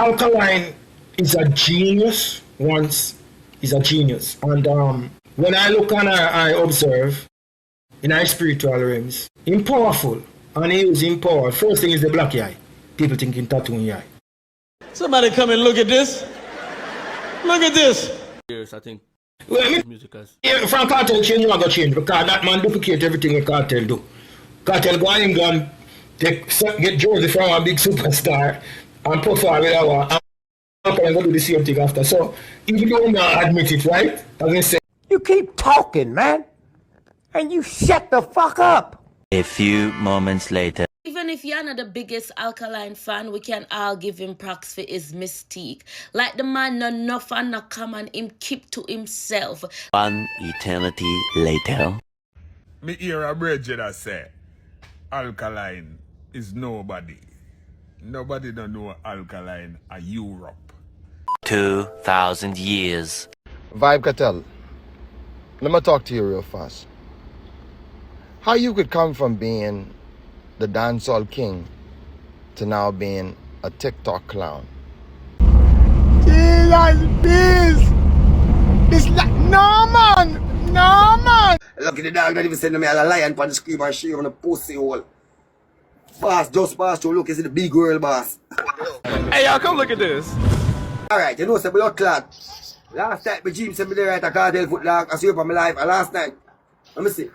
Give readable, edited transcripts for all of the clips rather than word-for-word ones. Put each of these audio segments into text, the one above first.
Alkaline is a genius once he's a genius. And when I look and I observe in our spiritual realms, he's powerful and he is in power. First thing is the black eye. People thinking tattoo in the eye. Somebody come and look at this. Look at this. Yes, I think. Well, Musicals. yeah, from Cartel change, you are going to change because that man duplicate everything what Cartel do. Cartel go in England, get Josie from a big superstar and perform with our and Alkaline go do the same thing after. So even though we not admit it, right? As I say, You keep talking, man, and you shut the fuck up. A few moments later. Even if you're not the biggest Alkaline fan, we can all give him props for his mystique. Like the man no enough and no common, him keep to himself. One eternity later. Me hear a bridge that say, Alkaline is nobody. Nobody don't know Alkaline a Europe. 2,000 years. Vibe Cartel, let me talk to you real fast. How you could come from being the dancehall king to now being a TikTok clown? Jesus, this no man, no man. Look at the dog not even send me a lion on the screen and she on the pussy hole. Boss, just boss to look, is the big girl boss. Hey, y'all, come look at this. Alright, you know, say blood clot. Last night, my gym sent me there at a cartel foot lock. I see you for my life. And last night, let me see.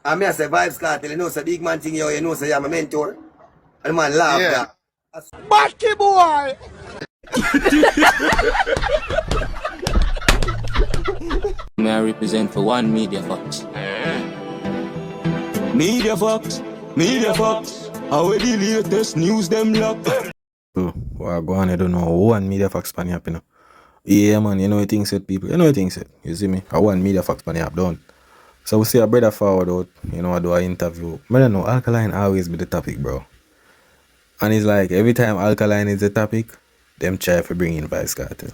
I may say Vibes Cartel, you know, say big man thing, you know, say you're my mentor. And the man laugh. Yeah. Batty boy. May I represent for one Media Fox? Media Fox, Media Fox. How the latest news them lock? Oh, well, go on, I don't know. One Media Fox pan up, you know. Yeah, man, you know what things said, people. You know what things said. You see me? I one Media Fox pan up done. So we see a brother forward out, you know, I do an interview. I don't know, Alkaline always be the topic, bro. And it's like, every time Alkaline is the topic, them try to bring in Vice Cartel.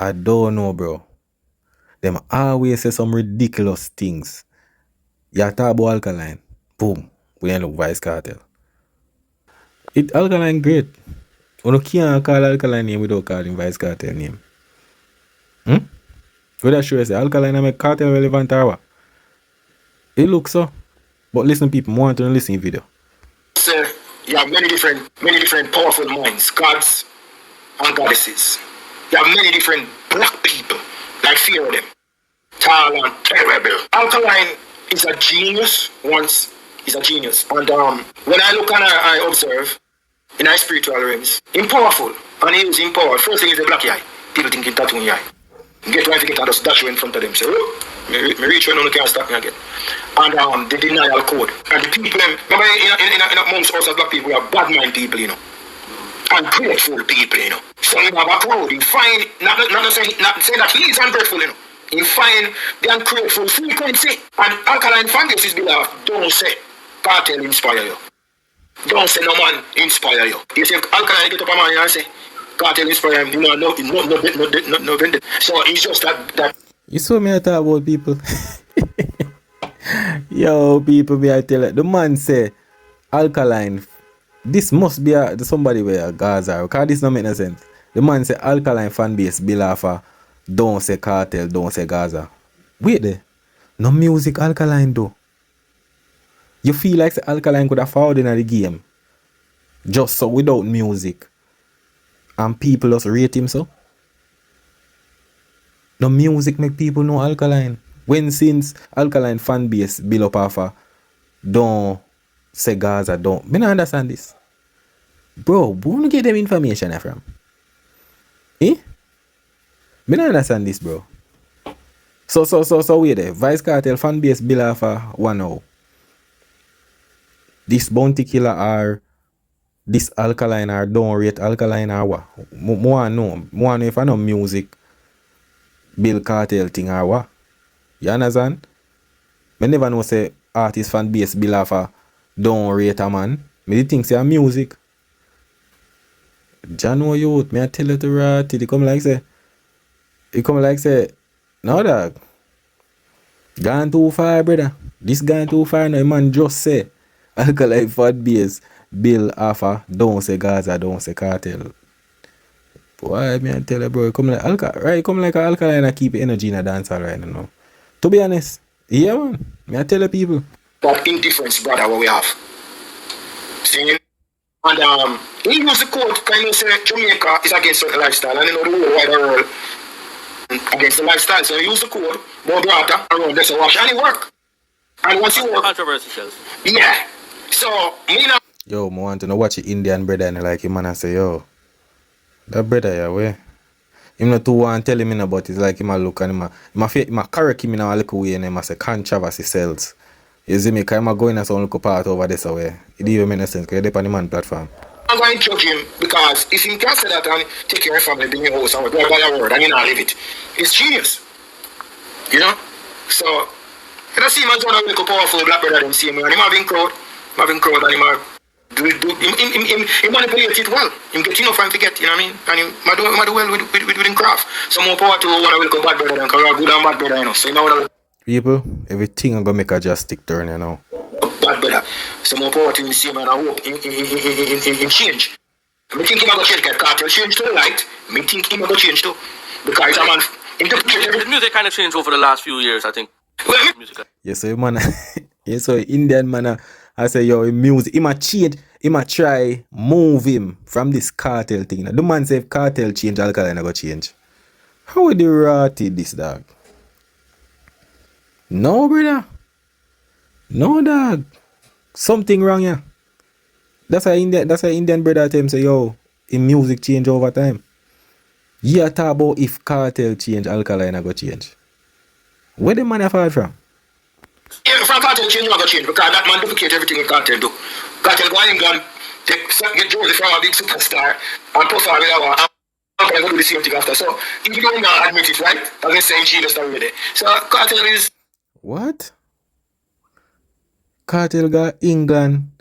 I don't know, bro. Them always say some ridiculous things. You talk about Alkaline, boom, we then look Vice Cartel. Alkaline great. You can't call Alkaline name without calling Vice Cartel name. What that show say? Alkaline make cartel relevant or what? It looks so. But listen, people, more want to listen to the video. sir, you have many different powerful minds, gods and goddesses. You have many different black people, like fear of them. Tall and terrible. Alkaline is a genius once he's a genius. And when I look and I observe in our spiritual realms, he's powerful and he is empowered. First thing is the black eye. People think he's tattoo in the eye. Get one ticket and just dash you in front of them. Say, look, me reach when no can't stop me again. And the denial code. And the people, remember in amongst us as black people, we are bad mind people, you know. And grateful people, you know. So you have a crowd, you find, not saying that he is ungrateful, you know. You find the ungrateful frequency. And Alkaline fan base is beloved. Don't say cartel inspire you. Don't say no man inspire you. You see Alkaline get up a man and say cartel inspire him, you know, no, so it's just that. You saw me talk about people. Yo, people, me I tell you, the man say Alkaline. This must be somebody where Gaza, because this don't make no sense. The man say Alkaline fan base bill off don't say cartel, don't say Gaza. Wait there. No music Alkaline though. You feel like the Alkaline could have found in the game. Just so without music. And people just rate him so. No music make people know Alkaline. When since Alkaline fan base bill up off don't say Gaza, don't. Me not understand this. Bro, who you get them information from? Eh? Me not understand this, bro. So wait there. Vice Cartel fan base bill off one now. This bounty killer are this Alkaline or don't rate Alkaline or what? More know if I know music Bill Cartel thing or what? You understand? I never know say artist fan base bill off don't rate a man. Me think say music. Jano youth, me I tell you to rat it come like say. No dog. Gone too far, brother. This gone too far now, man just say Alkaline fan base bill off don't say Gaza, don't say cartel. Why me I tell you, bro? Come like come like an alkaline and keep energy in a dancehall right now. To be honest, yeah man. Me I tell the people. That indifference, brother, what we have. See? And he use the quote, kind of say Jamaica is against certain lifestyle, and you know the whole wider world against the lifestyle. So he use the code, more brother, around this wash, and it work. And once you work, Controversial. yeah. So me now. Yo, I want to know watch the Indian brother and like him and I say, yo, that brother yeah, where? Him not too want tell him in about it's like him a look and him a correct him in a little way and him a say controversy sells. You see me, cause him a going as some little part over this away. It even make no sense, cause they're on the man platform. I'm going to judge him because if he can say that and take care of your family, bring your house and go by your word and you not live it, it's genius. You know? So, you know, see man John a little powerful black brother them see me and him having crowd and him he manipulate it well. Him get enough and forget, you know what I mean? And him do well with him craft. So more power to one will come bad brother than because good and bad brother, you know. So you know what people, everything I'm gonna make a just stick turn, you know. bad brother. So more power to him see man, I hope in change. I think he might go change, get cartel change to the light. I think he might go change too. Because a man The music kind of changed over the last few years, I think. Yes, so man, yes, so Indian man, I say yo, him music, he might change, he might try move him from this cartel thing. Now, the man say if cartel change, Alkaline go change. How would they rotted this dog? No, brother. No, dog. Something wrong here. That's why Indian brother tell him say yo, in music change over time. Yeah, talk about if cartel change, Alkaline go change. Where the man have heard from? Yeah, from cartel change, not go change because that man duplicate everything in cartel do. Cartel go in England, get Josie from a big superstar and puff her with our and go do the same thing after. So if you don't not admit it, right? I'm gonna say she just already. So cartel is What? Cartel got England,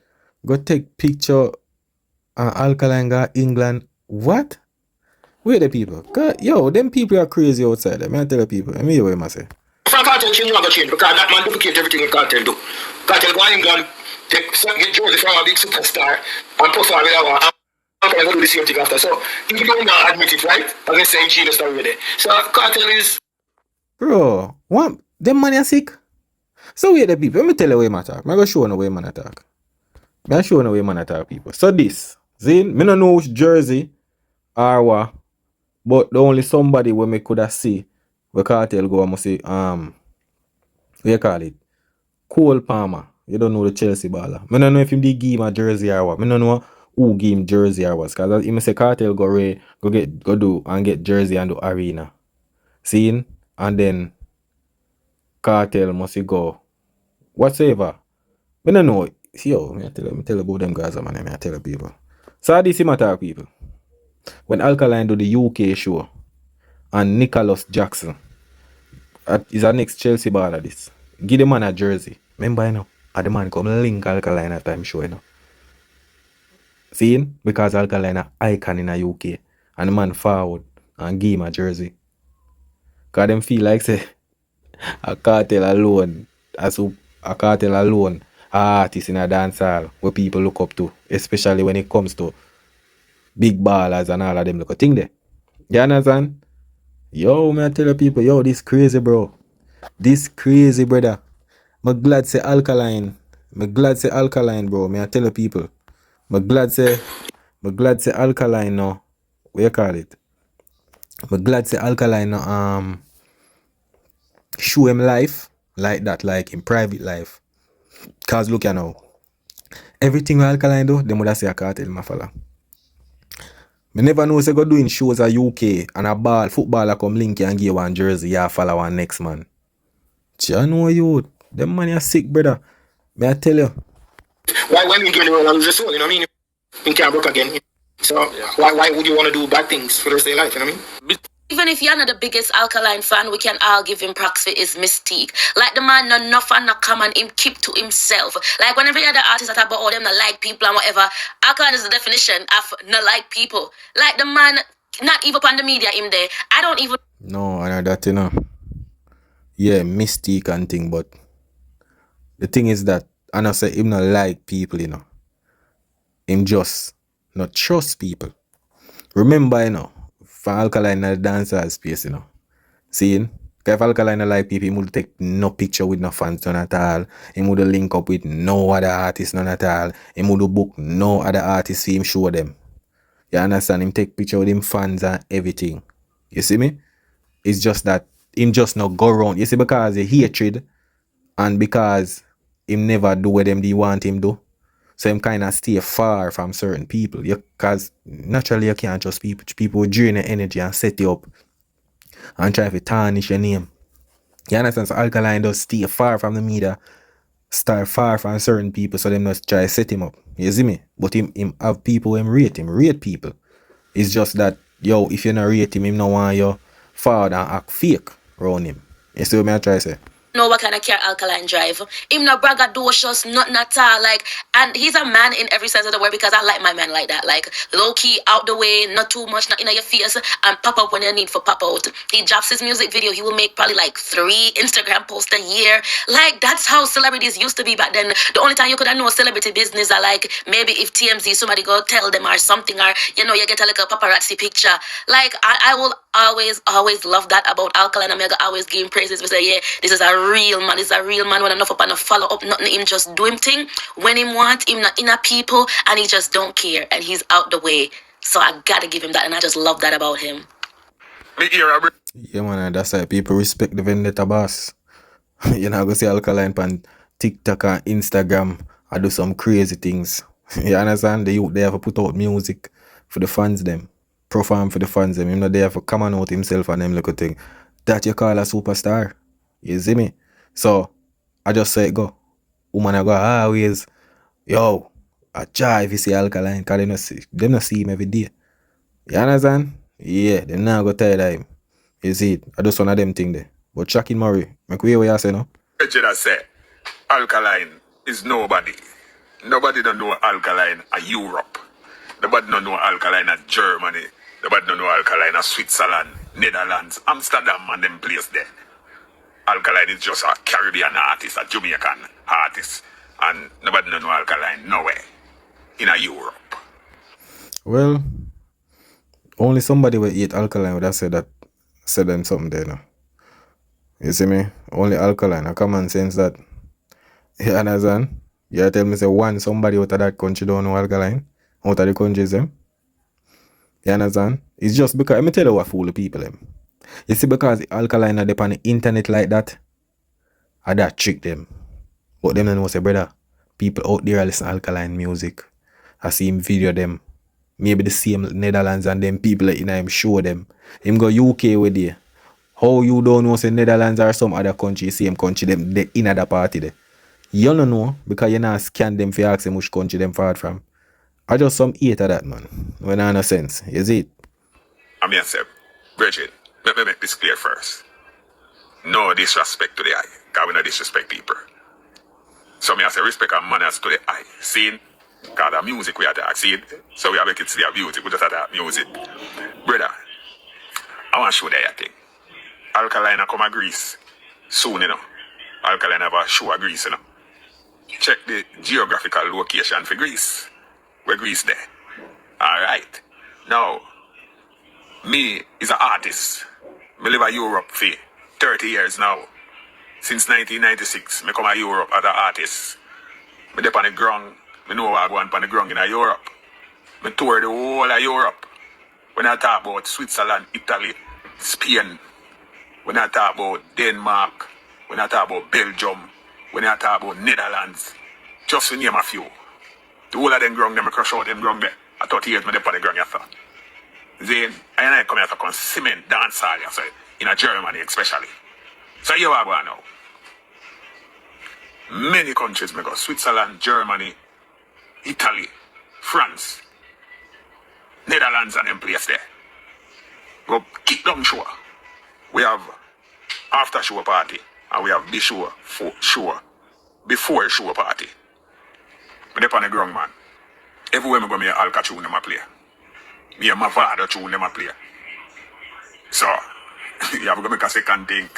go take picture and Alkaline got England. What? Where the people? God, yo, them people are crazy outside there. I tell the people. Let me hear what I say. from cartel change, not go change because that man duplicate everything in cartel do. Cartel go in England, get Josie from a big superstar and puff her with our and go do the same thing after. So if you don't not admit it, right? I'm gonna say she just already. So cartel is Bro, what? Them man are sick? So where the people? Let me tell you where man talk. I'm going to show you where man talk. I'm going to show you where man talk, people. So this, see, me don't know which jersey or what, but the only somebody where me could have see where cartel go, I must say, what you call it? Cole Palmer. You don't know the Chelsea baller. I don't know if him did give him a jersey or what. I don't know who give him jersey or what. Because he say cartel go do and get jersey and do arena. See? And then cartel must go whatsoever. I don't know. Yo, me tell about them guys, man. I tell people. So this is my talk, people. When Alkaline do the UK show and Nicholas Jackson is our next Chelsea baller this. Give the man a jersey. Remember, you know, the man come link Alkaline at time show, you know. See? Because Alkaline a icon in the UK. And the man forward and give him a jersey. Because them feel like say a cartel alone, a cartel alone, artist in a dancehall where people look up to, especially when it comes to big ballers and all of them look a thing there. You understand? Yo, man, I tell the people, yo, this crazy, bro. This crazy, brother. I'm glad say Alkaline. I'm glad say Alkaline, bro. Me I tell the people. I'm glad say Alkaline now. What you call it? I'm glad say Alkaline now, show him life like that, like in private life. Cause look you now, everything Alkaline do, them would have say a cartel my fella. Me never know say go doing shows at UK and a footballer come link you and give one jersey, yeah, follow one next man. I know you, them man are sick, brother. May I tell you? why when you get the world lose the soul, you know what I mean? You can't broke again. So why would you want to do bad things for the rest of your life, you know what I mean? Even if you're not the biggest Alkaline fan, we can all give him props for his mystique. Like the man, no nothing, no common, him keep to himself. Like whenever you other artists that talk about all them, not like people and whatever, Alkaline is the definition of not like people. Like the man, not even on the media, him there. I don't even. No, I know that, you know. Yeah, mystique and thing, but the thing is that, and I say him not like people, you know. Him just not trust people. Remember, you know, from Alkaline in the dancehall space, you know. Seeing? If Alkaline no like people, he would take no picture with no fans none at all. He would link up with no other artist none at all. He would book no other artist for him show them. You understand? Him take picture with him fans and everything. You see me? It's just that him just not go around. You see, because the hatred and because him never do what them they want him do. So him kind of stay far from certain people. Because naturally you can't trust people. People will drain your energy and set you up and try to tarnish your name. You understand? So Alkaline does stay far from the media, start far from certain people, so them just try to set him up. You see me? But him have people him rate people. It's just that, yo, if you not rate him no want you forward and act fake around him. You see what I try to say? Know what kind of car Alkaline drive. Him no braggadocious, nothing at all. Like, and he's a man in every sense of the word, because I like my man like that. Like, low key, out the way, not too much, not in your face, and pop up when you need for pop out. He drops his music video, he will make probably like 3 Instagram posts a year. Like, that's how celebrities used to be back then. The only time you could have known celebrity business are like maybe if TMZ somebody go tell them or something, or you know, you get a little paparazzi picture. Like, I will always love that about Alkaline. I'm gonna always give him praises. We say, yeah, this is a real man. This is a real man. When enough up and a follow up, nothing. Him just do him thing when him want. Him not inner people, and he just don't care, and he's out the way. So I gotta give him that, and I just love that about him. Yeah, man, and that's why people respect the vendetta boss. You know, go see Alkaline on TikTok and Instagram and do some crazy things. You understand? They have to put out music for the fans them. Perform for the fans them. You know, they have to come on out himself and them little thing. That you call a superstar. You see me? So I just say go. Woman I go always, yo, I try if you see Alkaline, cause they not see him every day. You understand? Yeah, they now go tired of him. You see it? I just one of them thing there. But Chucky Murray, make way what you say no? I say, Alkaline is nobody. Nobody don't know Alkaline at Europe. Nobody don't know Alkaline at Germany. Nobody don't know Alkaline at Switzerland, Netherlands, Amsterdam, and them place there. Alkaline is just a Caribbean artist, a Jamaican artist. And nobody don't know Alkaline nowhere in a Europe. Well, only somebody will eat Alkaline would have said them something there now. You see me? Only Alkaline, a common sense that. You understand? You tell me say somebody out of that country don't know Alkaline. Out of the countries them. You understand? It's just because, let me tell you what fool the people them. You see, because Alkaline are on the internet like that, I that trick them. But them don't know say, brother, people out there listen to Alkaline music. I see him video them. Maybe the same Netherlands and them people in him show them. Him go UK with you. How you don't know say Netherlands or some other country, same country, them they in other party there. You don't know because you not scan them for ask them which country them far from. I just some hate of that, man. When I no sense. Is it? I mean, I say, Bridget, let me make this clear first. No disrespect to the eye, because we not disrespect people. So me I say respect and manners to the eye. See? Because the music we attack, see? So we have make it see the beauty, we just attack music. Brother, I want to show you a thing. Alkaline come a Greece soon, you know. Alkaline have a show a Greece, you know. Check the geographical location for Greece. Where Greece there. Alright. Now, me is an artist. Me live in Europe for 30 years now. Since 1996, me come to Europe as an artist. Me dey on the ground. Me know what I go on the ground in Europe. Me tour the whole of Europe. When I talk about Switzerland, Italy, Spain, when I talk about Denmark, when I talk about Belgium, when I talk about Netherlands, just to name a few. The whole of them ground, them crush out them ground there. I 30 years, me dey on the ground after. Then, I come here to cement dance hall, so in Germany especially. So you are going now. Many countries may go, Switzerland, Germany, Italy, France, Netherlands and them place there. Go kick down show. We have after show party and we have before show party. But they on the ground, man. Everywhere me go, me Alka tune them a play. Me and my father tune them a play. So, you have to make a second thing.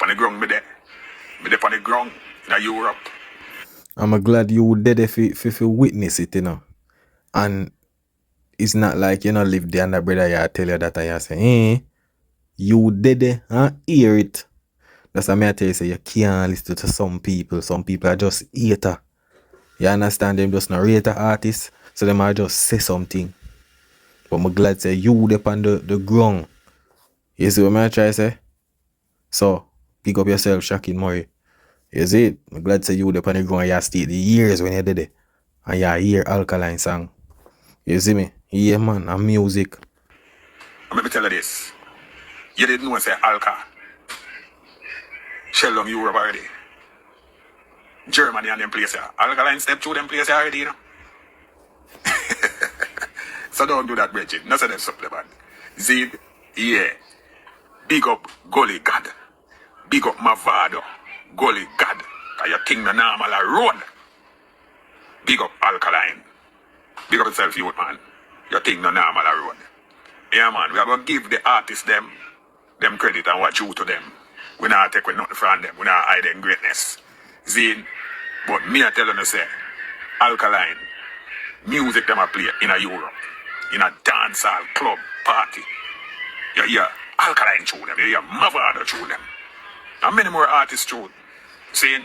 On the ground, me there on the ground in Europe. I'm glad you were there for witness it, you know. And it's not like you know live there and the brother you tell you that and you say, you did it, hear it. That's why I tell you say you can't listen to some people. Some people are just hater. You understand them just not rate the artist, so they might just say something. But I'm glad say you up on the ground. You see what I try to say? So pick up yourself, Shakin Murray. You see it? I'm glad say you up on the ground and you stay the years when you did it. And you hear Alkaline song. You see me? Yeah man, and music. Let me tell you this. You didn't know say Alka. Shell down Europe already. Germany and them place here. Alkaline step through them place already, you know. So don't do that, Bridget. No say them supplement. Zid, yeah. Big up Gully God. Big up Mavado. Gully God. Cause your king the normal road. Big up Alkaline. Big up yourself, youth man. Your thing the normal road. Yeah man, we are gonna give the artists them credit and what due to them. We not take with nothing from them. We not hide them greatness. Zine. But me I tell you say, Alkaline, music them a play in a Europe. In a dance hall, club, party. You hear Alkaline through them. You hear Mavado through them. And many more artists through. Saying,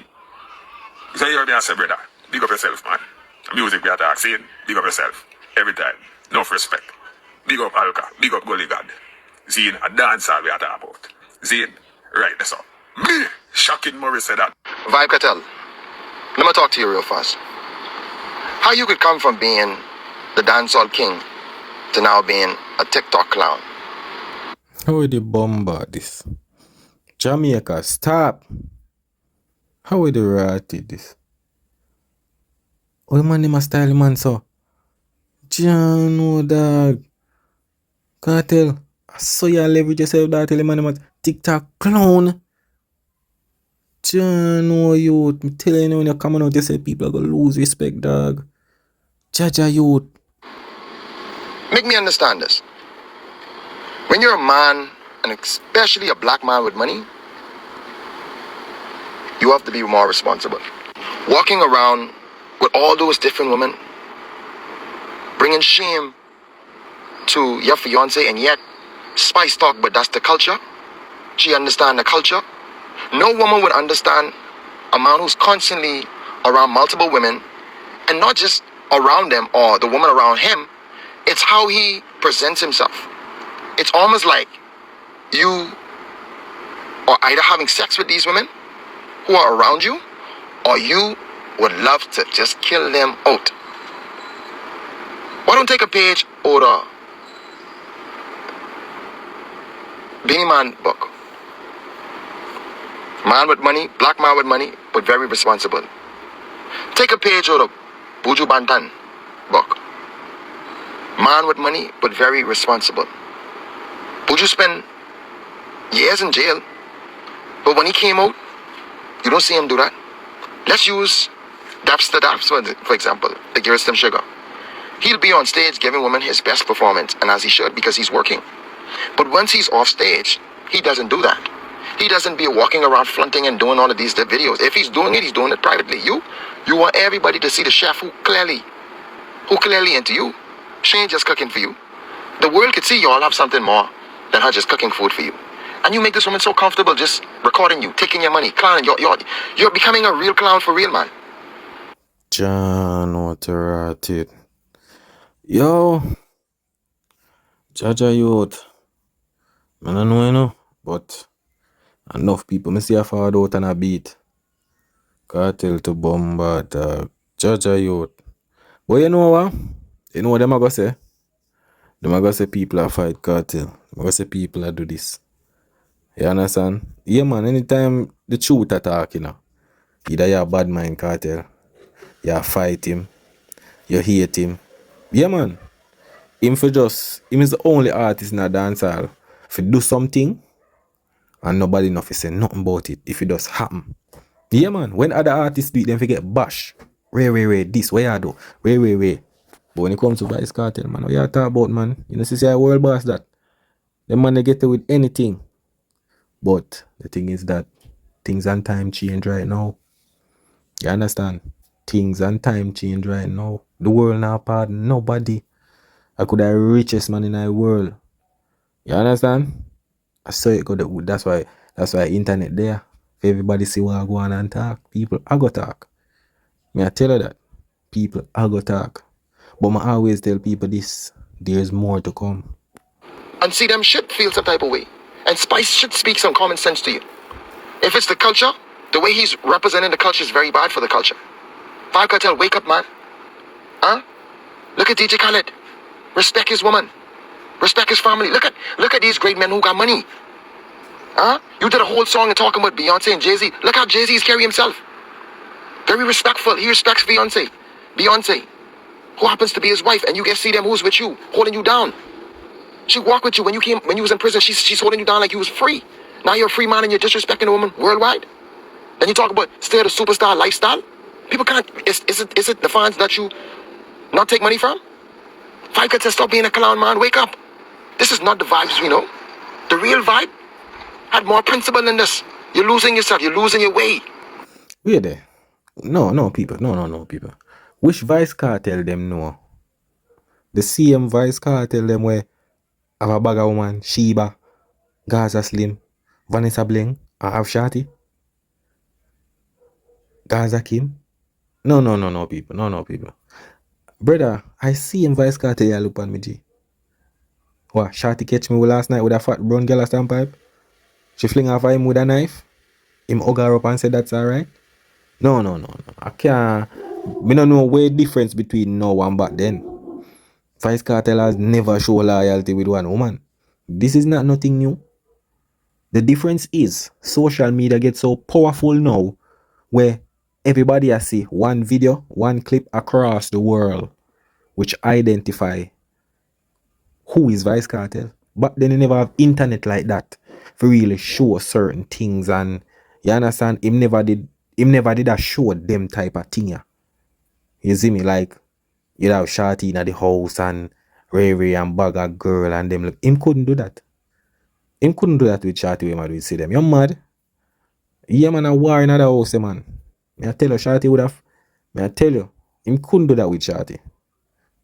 you say, you're say, brother, big up yourself, man. Music we attack, saying, big up yourself. Every time. Enough respect. Big up Alka, big up Gully God. Seeing a dance hall we attack about. Seeing, right, that's all. Me, Shocking Murray said that. Vibe Cartel, let me talk to you real fast. How you could come from being the dancehall king to now being a TikTok clown? How would they bombard this? Jamaica, stop. How would they rotted this? Oh man, they must style man so. Jano dog. Cartel. I saw you leverage yourself that tell man about TikTok clown. Jano youth. I'm telling you when you're coming out, you say people are gonna lose respect, dog. Jaja youth. Make me understand this. When you're a man, and especially a black man with money, you have to be more responsible. Walking around with all those different women, bringing shame to your fiance, and yet spice talk, but that's the culture. She understand the culture. No woman would understand a man who's constantly around multiple women, and not just around them or the woman around him. It's how he presents himself. It's almost like you are either having sex with these women who are around you, or you would love to just kill them out. Why don't take a page out of Beanie Man book? Man with money, black man with money, but very responsible. Take a page out of Buju Banton book. Man with money, but very responsible. Buju spent years in jail, but when he came out, you don't see him do that. Let's use Dapster Daps, for example, the Give Us Them Sugar. He'll be on stage giving women his best performance, and as he should, because he's working. But once he's off stage, he doesn't do that. He doesn't be walking around flaunting and doing all of these videos. If he's doing it privately. You want everybody to see the chef who clearly into you. She ain't just cooking for you. The world could see you all have something more than her just cooking food for you. And you make this woman so comfortable just recording you, taking your money, clowning. You're becoming a real clown for real, man. John, what a ratted. Yo. Jaja youth. I don't know, you know, but enough people, I see a forward out and a beat. Cartel to bombard, Jaja youth. But you know what? You know what them are going to say? Them are going to say people are fight cartel. Them are going to say people are do this. You understand? Yeah, man, anytime the truth attack, you know, either you a bad mind cartel, you fight him, you hate him. Yeah, man. Him is the only artist in a dancehall. If you do something, and nobody enough say nothing about it, if it does happen. Yeah, man. When other artists do it, then forget bash. Ray, this, what you do? Ray. But when it comes to Vice Cartel, man, what you talk about, man? You know, see a world boss that. The man they get away with anything. But the thing is that things and time change right now. You understand? Things and time change right now. The world now pardon nobody. I could have the richest man in the world. You understand? I saw it go that's why internet there. If everybody see what I go on and talk, people I go talk. Me I tell you that. People I go talk. But I always tell people this. There's more to come. And see them shit feel some type of way. And Spice should speak some common sense to you. If it's the culture, the way he's representing the culture is very bad for the culture. Five Cartel, wake up, man. Huh? Look at DJ Khaled. Respect his woman. Respect his family. Look at these great men who got money. Huh? You did a whole song and talking about Beyonce and Jay-Z. Look how Jay-Z is carrying himself. Very respectful. He respects Beyonce. Beyonce, who happens to be his wife, and you get see them who's with you, holding you down. She walked with you when you was in prison. She's holding you down like you was free. Now you're a free man and you're disrespecting a woman worldwide. Then you talk about still the superstar lifestyle. People can't. Is it the fans that you not take money from? Five Cartel, stop being a clown, man. Wake up. This is not the vibes we know. The real vibe had more principle than this. You're losing yourself. You're losing your way. Wait there. No, people. No, people. Which Vice Cartel them know? The CM Vice Cartel them where have a bag of woman, Sheba, Gaza Slim, Vanessa Bling, and have Shati? Gaza Kim? No, people. No, people. Brother, I see him Vice Cartel here look on me, G. What, Shati catch me last night with a fat brown girl a standpipe? She fling off him with a knife? Him hug her up and say that's alright? No. I can't. Me don't know where difference between now and back then. Vice Cartel has never shown loyalty with one woman. This is not nothing new. The difference is social media gets so powerful now where everybody has see one video, one clip across the world which identify who is Vice Cartel. But then you never have internet like that for really show certain things, and you understand him never did a show them type of thing. Yeah. You see me, like you have Shorty in the house and Ray and Bagger girl and them. Look, him couldn't do that. Him couldn't do that with Shorty when we see them. You're mad. Yeah, man, a war in the house, man. I tell you, Shorty would have. I tell you, him couldn't do that with Shorty.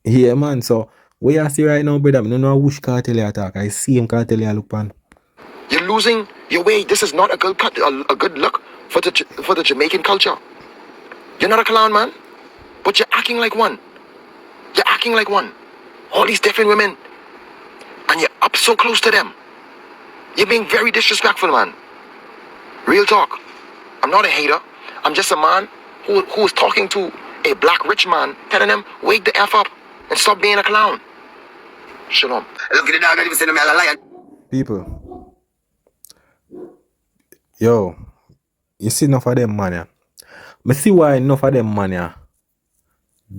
Yeah, man. So where you see right now, brother, I don't know which cartel you attack. I see him cartel you look on. You're losing your way. This is not a good look for the Jamaican culture. You're not a clown, man, but you're acting like one. You're acting like one. All these different women, and you're up so close to them. You're being very disrespectful, man. Real talk. I'm not a hater. I'm just a man who is talking to a black rich man, telling him, wake the F up and stop being a clown. Shalom. Look at the dog, I send me a lion. People. Yo, you see enough of them man. I see why enough of them man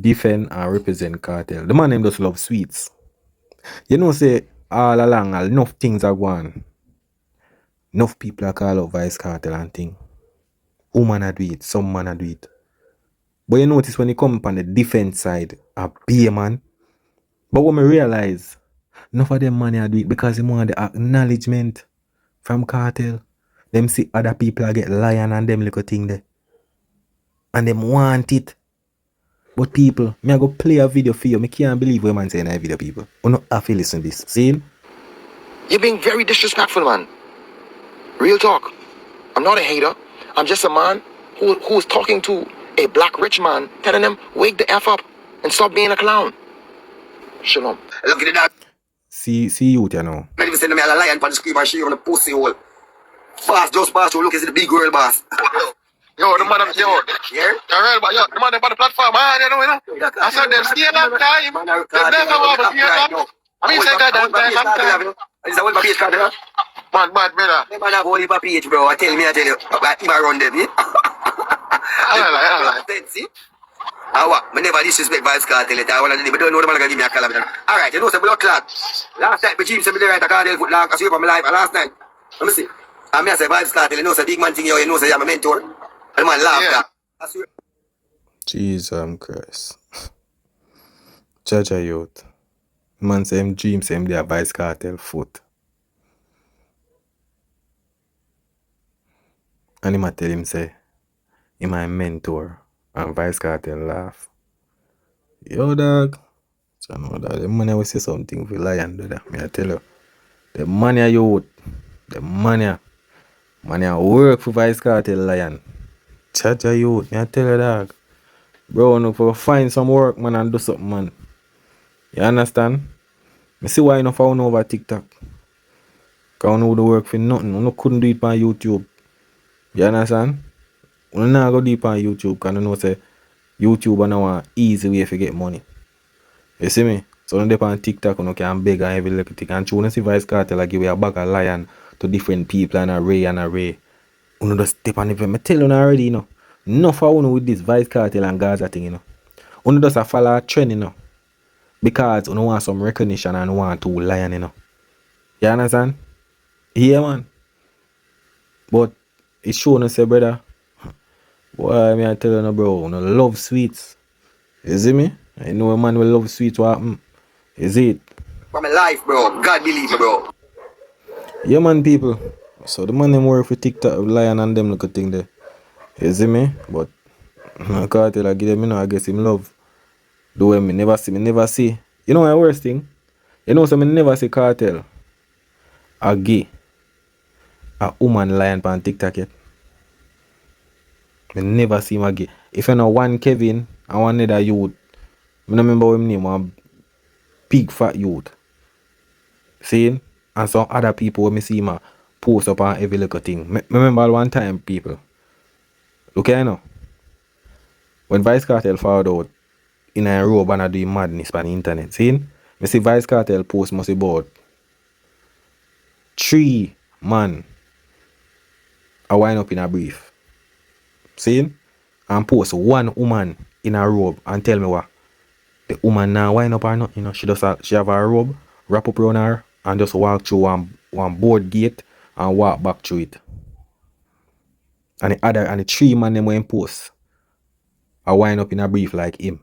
defend and represent cartel. The man them just love sweets. You know, say all along enough things are going. Enough people are call out Vice Cartel and thing. Woman a do it, some man a do it. But you notice when you come up on the defense side, a be a man. But when I realize, enough of them man a do it because they want the acknowledgement from cartel. Them see other people get lion and them little thing there. And them want it. But people, me I go play a video for you. Me can't believe what man saying in a video, people. You not have to listen to this. See? You're being very disrespectful, man. Real talk. I'm not a hater. I'm just a man who is talking to a black rich man, telling him, wake the F up and stop being a clown. Shalom. Look at the dog. See you, you know. I even send me a lion for the scream and she on the pussy hole. Boss, just boss, you look, is the big girl boss. Yo, the man, yo. Yeah? The man on the platform, man, you know. I said them stay a long time. They never want to be a I mean, say that long time. Is that what my page card, huh? Man, brother. The man have only for page, bro. I tell you, but him around them, yeah? I See? I never disrespect Vice Cartel. I want to but don't know the man going to give me a call. Alright, you know, some blood clot. Last night, the Jim said me the right a cartel foot long, I see you from my life. Last night, let me see. I say Vice Cartel, you know, say big man thing, you know, say I'm a mentor. And the man laughed at. Jesus Christ. Jaja youth. Man say him dream, say him the Vice Cartel foot. And him a tell him say, him a mentor. And Vice Cartel laugh. Yo dog, So no, that the money will say something for lion do that. Me I tell you. The money youth. The money work for Vice Cartel Lion. Chacha youth, me I tell you dog. Bro, no for find some work man and do something man. You understand? Me see why you not found over TikTok. Cause you do work for nothing. You couldn't do it on YouTube. You understand? You not go deep on YouTube because you know say YouTube now an easy way to get money. You see me? So when they on TikTok, you can beg and every little thing. And you see Vice Cartel like give you a bag of lion to different people and array and array. You just step on it. I tell you already, you know. Enough for you with this Vice Cartel and Gaza thing, you know. You just a follow a trend, you know. Because you want some recognition and you want to lion, you know. You understand? Yeah, man. But it's showing say, brother. Boy, me I tell you, no, bro. No love sweets. You see me? I know a man will love sweets. What happen? Is it? For my life, bro. God believe me, bro. Yeah, man, people. So the man them work for TikTok, lion and them look at thing there. You see me? But I can't tell I give them, you know, I guess him love. Do me never see. You know my worst thing? You know, so me never see Cartel a gay a woman lion on TikTok yet. Me never see him a gay. If you know one Kevin and one other youth, I don't remember him name, one big fat youth. See? And some other people when me see him a post up on every little thing. Me remember one time people. Look here now. When Vice Cartel found out in a robe and doing madness on the internet. See? Me see Vice Cartel post must be about 3 man a wind up in a brief. See? And post one woman in a robe and tell me what. The woman now wind up or not, you know, she have a robe, wrap up around her and just walk through one board gate and walk back through it. And the 3 man them were in post a wind up in a brief like him.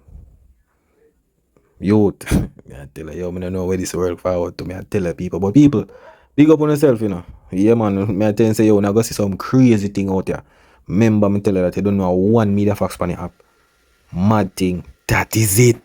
Youth, I tell you, yo, I don't know where this world forward to me. I tell you people, but people, big up on yourself, you know. Yeah, man, me I tell you, say, yo, now go see some crazy thing out there. Remember, me tell you that you don't know one media fax on the app. Mad thing. That is it.